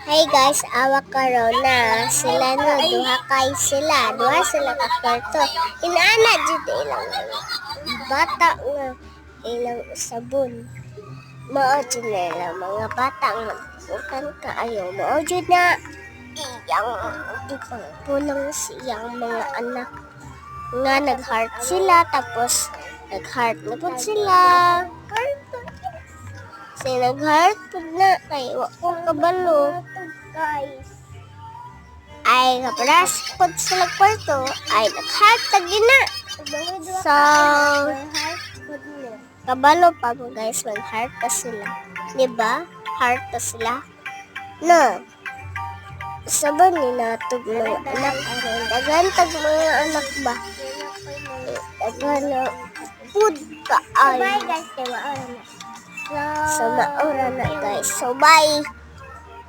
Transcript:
Hey guys, awak karon na sila no duha sila ka kwarto. Inaana jud ilang bata nga ilang sabon. Mao jud na ilang mga bata nga bukan kaayo. Mao jud na iyang di pulong siyang mga anak nga nag-heart sila tapos nag-heart na pud sila. Say nag-heart pud na kay wa ko kabalo. Guys. Ay kaparas pud sila kwarto ay nag-heart ta gina. So kabalo pa mo guys mag-heart ta sila. Di ba? Heart ta sila. No. Saban ni natog mga anak aron dagan tag mga anak ba. Dagan na pud ka ay. Bye guys, kay maura na. So maura na guys. So bye.